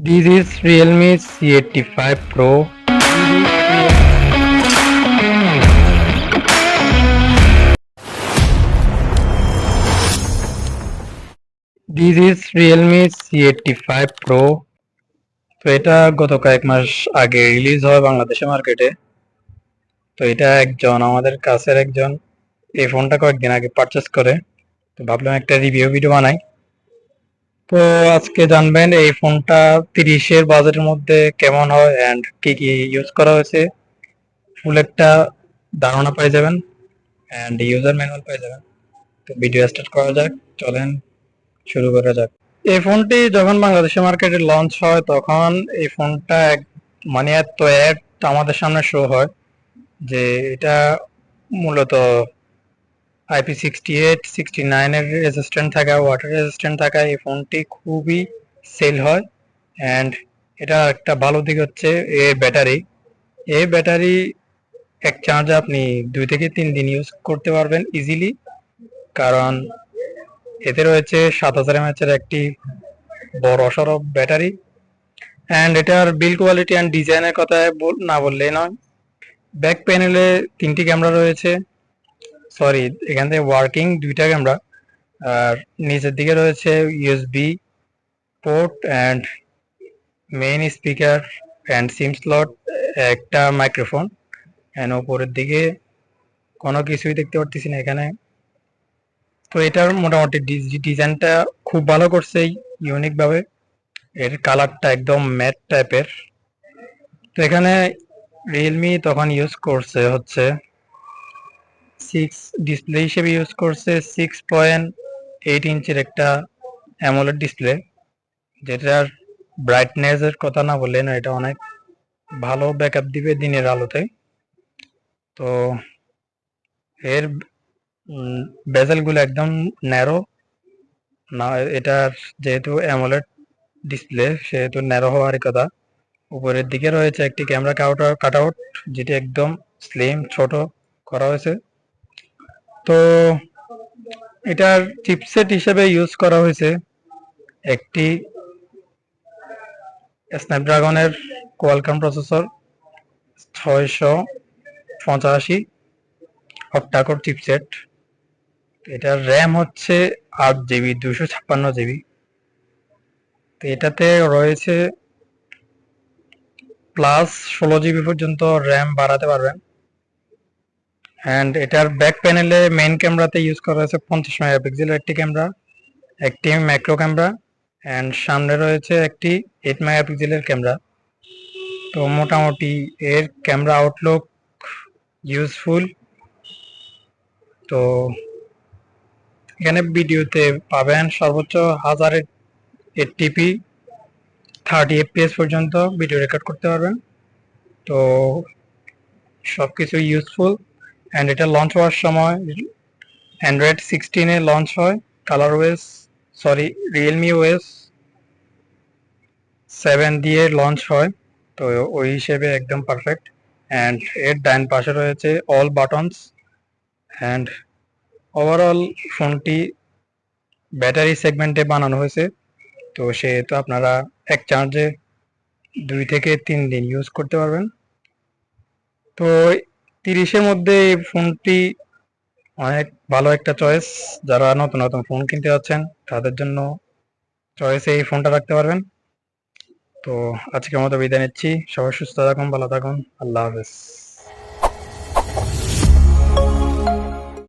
This is Realme C85 Pro. This is Realme C85 Pro. তো এটা গত কয়েক মাস আগে রিলিজ হয় বাংলাদেশের মার্কেটে। তো এটা আমাদের কাছের একজন এই ফোনটা কয়েকদিন আগে পারচেস করে। তো ভাবলাম একটা রিভিউ ভিডিও বানাই। তো আজকে জানবেন এই ফোনটা 30-এর বাজেটের মধ্যে কেমন হয় এন্ড কি কি ইউজ করা হয়েছে, ফুল একটা ধারণা পেয়ে যাবেন এন্ড ইউজার ম্যানুয়াল পেয়ে যাবেন। তো ভিডিও স্টার্ট করা যাক, চলেন শুরু করা যাক। এই ফোনটি যখন বাংলাদেশের মার্কেটে লঞ্চ হয় তখন এই ফোনটা মানে এত অ্যাড আমাদের সামনে শো হয় যে এটা মূলত IP68-69 এর রেজিস্ট্যান্ট থাকা, ওয়াটার রেজিস্ট্যান্ট থাকা এই ফোনটি খুবই সেল হয়। অ্যান্ড এটা একটা ভালো দিক হচ্ছে এর ব্যাটারি। এই ব্যাটারি এক চার্জে আপনি 2 থেকে 3 দিন ইউজ করতে পারবেন ইজিলি, কারণ এতে রয়েছে 7000 mAh এর একটি বড় সড়ো ব্যাটারি। অ্যান্ড এটার বিল্ড কোয়ালিটি অ্যান্ড ডিজাইনের কথা না বললেই নয়। ব্যাক প্যানেলে 3টি ক্যামেরা রয়েছে, সরি এখান থেকে ওয়ার্কিং 2টা ক্যামেরা। আর নিচের দিকে রয়েছে USB port and main speaker and SIM slot, একটা মাইক্রোফোন। অ্যান্ড উপরের দিকে কোনো কিছুই দেখতে পারতেছি না এখানে। তো এটার মোটামুটি ডিজাইনটা খুব ভালো করছে ইউনিক ভাবে। এর কালারটা একদম ম্যাট টাইপের। তো এখানে রিয়েলমি তখন ইউজ করছে হচ্ছে 6 ডিসপ্লে হিসেবে ইউজ করছে 6.8 ইঞ্চের একটা অ্যামোলেড ডিসপ্লে, যেটার ব্রাইটনেস এর কথা না বললে না, এটা অনেক ভালো ব্যাকআপ দিবে দিনের আলোতে। তো এর বেজেল গুলো একদম ন্যারো না, এটার যেহেতু অ্যামোলেড ডিসপ্লে সেহেতু ন্যারো হওয়ারই কথা। উপরের দিকে রয়েছে একটি ক্যামেরা কাটআউট, যেটি একদম স্লিম ছোট করা হয়েছে। তো এটার চিপসেট হিসেবে ইউজ করা হয়েছে একটি স্ন্যাপড্রাগনের কোয়ালকম প্রসেসর 685 অক্টাকোর চিপসেট। এটার র্যাম হচ্ছে 8 GB 256 GB। তো এটাতে রয়েছে প্লাস 16 GB পর্যন্ত র্যাম বাড়াতে পারবেন। অ্যান্ড এটার ব্যাক প্যানেলে মেইন ক্যামেরাতে ইউজ করা হয়েছে 50 মেগাপিক্সেলের একটি ক্যামেরা, একটি ম্যাক্রো ক্যামেরা অ্যান্ড সামনে রয়েছে একটি 8 মেগাপিক্সেলের ক্যামেরা। তো মোটামুটি এর ক্যামেরা আউটলুক ইউজফুল। তো এখানে ভিডিওতে পাবেন সর্বোচ্চ 1080p 30 fps পর্যন্ত ভিডিও রেকর্ড করতে পারবেন। তো সবকিছু ইউজফুল। অ্যান্ড এটা লঞ্চ হওয়ার সময় অ্যান্ড্রয়েড 16-এ লঞ্চ হয়। কালার ওয়েস সরি রিয়েলমি ওএস 7 দিয়ে লঞ্চ হয়। তো ওই হিসেবে একদম পারফেক্ট। অ্যান্ড এর ডান পাশে রয়েছে অল বাটনস। অ্যান্ড ওভারঅল ফোনটি ব্যাটারি সেগমেন্টে বানানো হয়েছে। তো সেহেতু আপনারা এক চার্জে 2 থেকে 3 দিন ইউজ করতে পারবেন। তো 30-এর মধ্যে এই ফোনটি অনেক ভালো একটা চয়েস। যারা নতুন নতুন ফোন কিনতে যাচ্ছেন তাদের জন্য চয়েসে এই ফোনটা রাখতে পারবেন। তো আজকের মতো বিদায় নিচ্ছি। সবাই সুস্থ থাকুন, ভালো থাকুন, আল্লাহ হাফেজ।